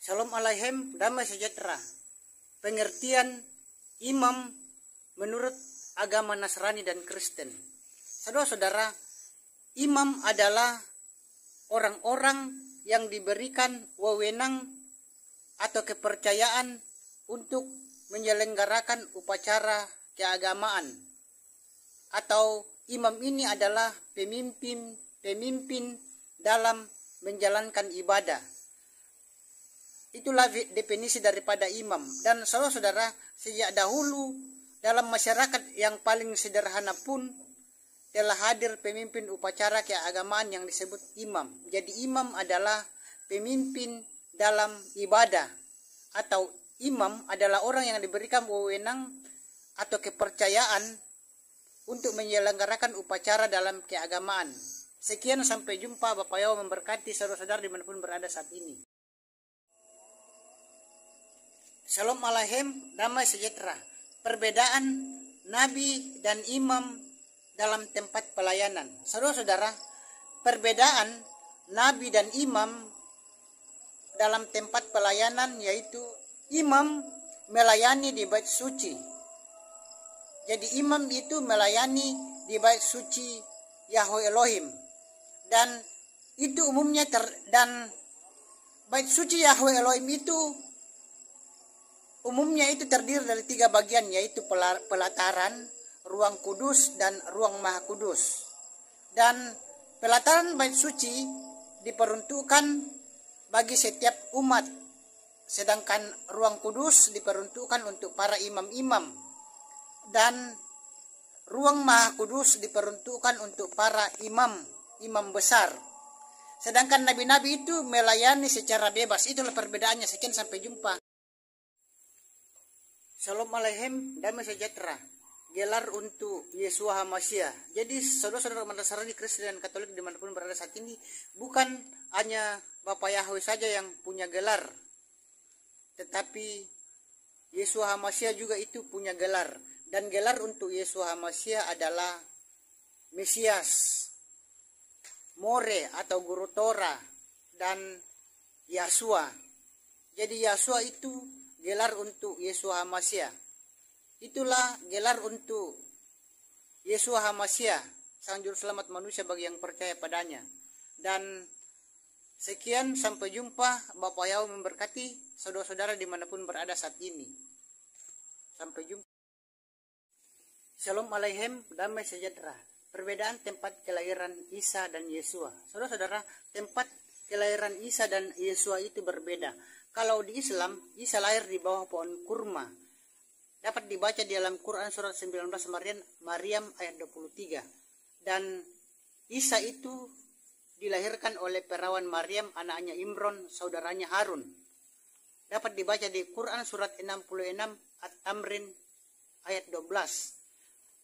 Shalom Aleichem, damai sejahtera. Pengertian imam menurut agama Nasrani dan Kristen. Saudara-saudara, imam adalah orang-orang yang diberikan wewenang atau kepercayaan untuk menyelenggarakan upacara keagamaan. Atau imam ini adalah pemimpin dalam menjalankan ibadah. Itulah definisi daripada imam. Dan saudara-saudara, sejak dahulu dalam masyarakat yang paling sederhana pun telah hadir pemimpin upacara keagamaan yang disebut imam. Jadi imam adalah pemimpin dalam ibadah, atau imam adalah orang yang diberikan wewenang atau kepercayaan untuk menyelenggarakan upacara dalam keagamaan. Sekian, sampai jumpa. Bapak Yahweh memberkati saudara-saudara dimanapun berada saat ini. Shalom Aleichem, damai sejahtera. Perbedaan nabi dan imam dalam tempat pelayanan. Saudara-saudara, perbedaan nabi dan imam dalam tempat pelayanan yaitu imam melayani di bait suci. Jadi imam itu melayani di bait suci Yahweh Elohim. Dan itu umumnya dan bait suci Yahweh Elohim itu umumnya itu terdiri dari 3 bagian, yaitu pelataran, ruang kudus, dan ruang maha kudus. Dan pelataran bait suci diperuntukkan bagi setiap umat, sedangkan ruang kudus diperuntukkan untuk para imam-imam, dan ruang maha kudus diperuntukkan untuk para imam besar. Sedangkan nabi-nabi itu melayani secara bebas. Itulah perbedaannya. Sekian, sampai jumpa. Shalom Aleichem, damai sejahtera. Gelar untuk Yeshua HaMashiach. Jadi saudara-saudara umat Nasrani, Kristen, dan Katolik dimanapun berada saat ini, bukan hanya Bapak Yahweh saja yang punya gelar, tetapi Yeshua HaMashiach juga itu punya gelar. Dan gelar untuk Yeshua HaMashiach adalah Mesias, More atau Guru Torah, dan Yahshua. Jadi Yahshua itu gelar untuk Yeshua HaMashiach. Itulah gelar untuk Yeshua HaMashiach, Sang Juru Selamat manusia bagi yang percaya padanya. Dan sekian, sampai jumpa. Bapak Yahweh memberkati saudara-saudara dimanapun berada saat ini. Sampai jumpa. Shalom Aleichem, damai sejahtera. Perbedaan tempat kelahiran Isa dan Yeshua. Saudara-saudara, tempat kelahiran Isa dan Yeshua itu berbeda. Kalau di Islam, Isa lahir di bawah pohon kurma. Dapat dibaca di dalam Quran surat 19 Maryam ayat 23. Dan Isa itu dilahirkan oleh perawan Maryam, anaknya Imron, saudaranya Harun. Dapat dibaca di Quran surat 66 At-Tamrin ayat 12.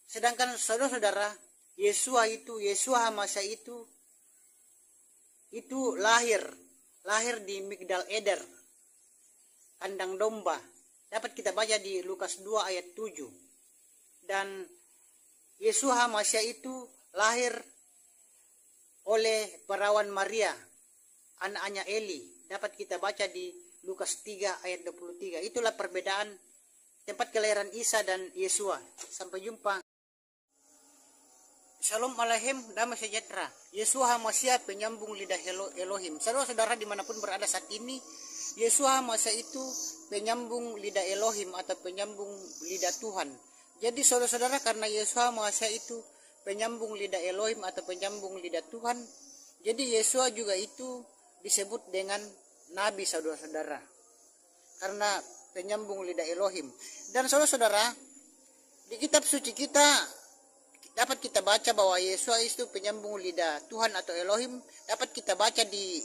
Sedangkan saudara-saudara, Yeshua HaMashiach itu lahir di Migdal Eder, kandang domba. Dapat kita baca di Lukas 2 ayat 7. Dan Yeshua HaMashiach itu lahir oleh perawan Maria, anaknya Eli. Dapat kita baca di Lukas 3 ayat 23. Itulah perbedaan tempat kelahiran Isa dan Yeshua. Sampai jumpa. Shalom Aleichem, damai sejahtera. Yeshua HaMashiach, penyambung lidah Elohim. Saudara-saudara dimanapun berada saat ini, Yeshua HaMashiach itu penyambung lidah Elohim atau penyambung lidah Tuhan. Jadi saudara-saudara, karena Yeshua HaMashiach itu penyambung lidah Elohim atau penyambung lidah Tuhan, jadi Yeshua juga itu disebut dengan Nabi, saudara-saudara, karena penyambung lidah Elohim. Dan saudara-saudara, di kitab suci kita dapat kita baca bahwa Yeshua itu penyambung lidah Tuhan atau Elohim. Dapat kita baca di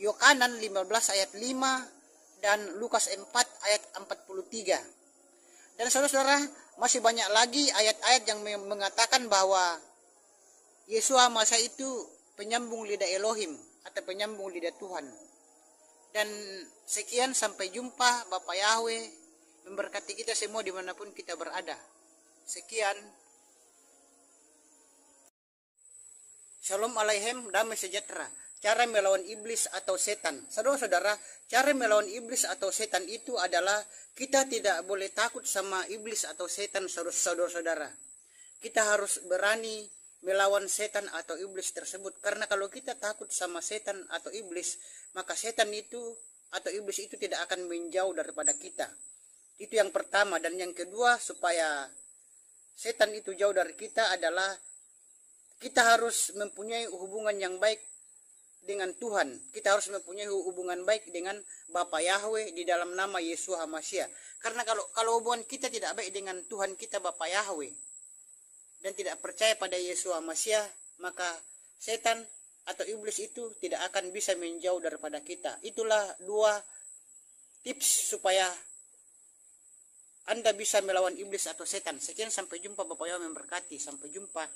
Yohanan 15 ayat 5 dan Lukas 4 ayat 43. Dan saudara-saudara, masih banyak lagi ayat-ayat yang mengatakan bahwa Yeshua HaMashiach itu penyambung lidah Elohim atau penyambung lidah Tuhan. Dan sekian, sampai jumpa. Bapak Yahweh memberkati kita semua dimanapun kita berada. Sekian. Shalom Aleichem, damai sejahtera. cara melawan iblis atau setan. Saudara-saudara, cara melawan iblis atau setan itu adalah kita tidak boleh takut sama iblis atau setan, saudara-saudara. Kita harus berani melawan setan atau iblis tersebut. Karena kalau kita takut sama setan atau iblis, maka setan itu atau iblis itu tidak akan menjauh daripada kita. Itu yang pertama. Dan yang kedua, supaya setan itu jauh dari kita adalah kita harus mempunyai hubungan yang baik dengan Tuhan. Kita harus mempunyai hubungan baik dengan Bapa Yahweh di dalam nama Yesus HaMashiach. Karena kalau hubungan kita tidak baik dengan Tuhan kita Bapa Yahweh dan tidak percaya pada Yesus HaMashiach, maka setan atau iblis itu tidak akan bisa menjauh daripada kita. Itulah dua tips supaya Anda bisa melawan iblis atau setan. Sekian, sampai jumpa. Bapak Yahweh memberkati. Sampai jumpa.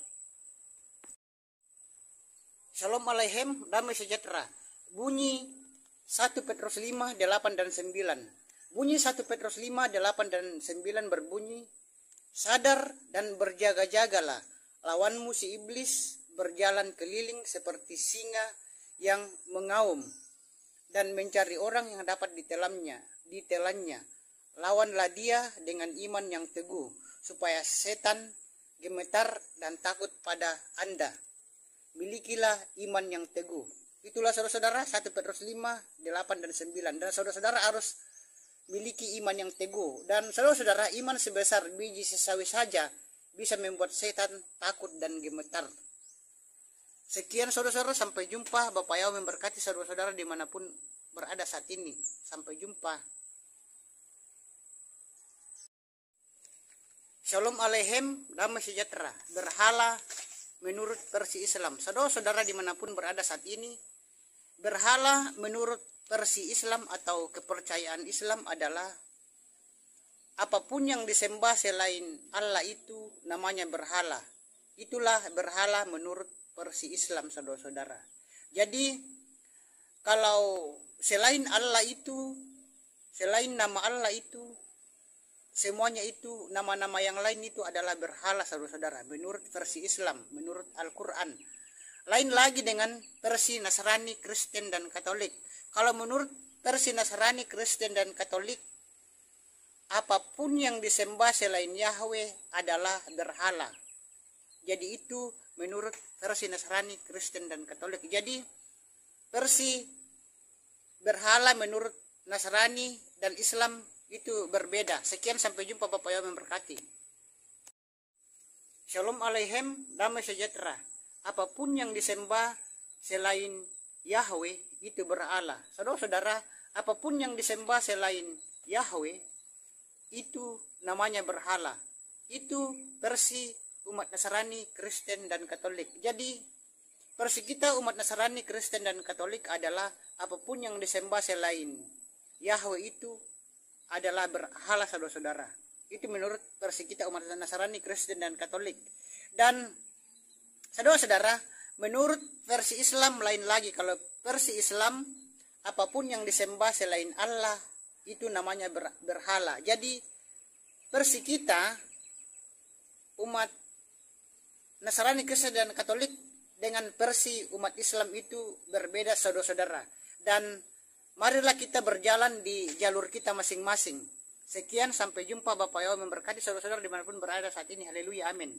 Shalom Aleichem, damai sejahtera. Bunyi 1 Petrus 5, 8 dan 9. Bunyi 1 Petrus 5, 8 dan 9 berbunyi, sadar dan berjaga-jagalah, lawanmu si iblis berjalan keliling seperti singa yang mengaum dan mencari orang yang dapat ditelannya. Lawanlah dia dengan iman yang teguh, supaya setan gemetar dan takut pada Anda. Milikilah iman yang teguh. Itulah saudara-saudara 1 Petrus 5, 8 dan 9. Dan saudara-saudara harus miliki iman yang teguh. Dan saudara-saudara, iman sebesar biji sesawi saja bisa membuat setan takut dan gemetar. Sekian saudara-saudara, sampai jumpa. Bapak Yahweh memberkati saudara-saudara dimanapun berada saat ini. Sampai jumpa. Shalom Aleichem, damai sejahtera. Berhala menurut versi Islam. Saudara-saudara dimanapun berada saat ini, berhala menurut versi Islam atau kepercayaan Islam adalah apapun yang disembah selain Allah itu namanya berhala. Itulah berhala menurut versi Islam, saudara-saudara. Jadi kalau selain Allah itu, selain nama Allah itu, semuanya itu, nama-nama yang lain itu adalah berhala, saudara-saudara, menurut versi Islam, menurut Al-Quran. Lain lagi dengan versi Nasrani, Kristen, dan Katolik. Kalau menurut versi Nasrani, Kristen, dan Katolik, apapun yang disembah selain Yahweh adalah berhala. Jadi itu menurut versi Nasrani, Kristen, dan Katolik. Jadi versi berhala menurut Nasrani dan Islam itu berbeda. Sekian, sampai jumpa. Bapak Yahweh memberkati. Shalom Aleichem, damai sejahtera. Apapun yang disembah selain Yahweh itu berhala. Saudara-saudara, apapun yang disembah selain Yahweh itu namanya berhala. Itu versi umat Nasrani, Kristen, dan Katolik. Jadi versi kita umat Nasrani, Kristen, dan Katolik adalah apapun yang disembah selain Yahweh itu adalah berhala, saudara-saudara. Itu menurut versi kita umat Nasrani, Kristen, dan Katolik. Dan saudara-saudara, menurut versi Islam lain lagi. Kalau versi Islam, apapun yang disembah selain Allah itu namanya berhala. Jadi versi kita umat Nasrani, Kristen, dan Katolik dengan versi umat Islam itu berbeda, saudara-saudara. Dan marilah kita berjalan di jalur kita masing-masing. Sekian, sampai jumpa. Bapak Yahweh memberkati saudara-saudara dimanapun berada saat ini. Haleluya, amin.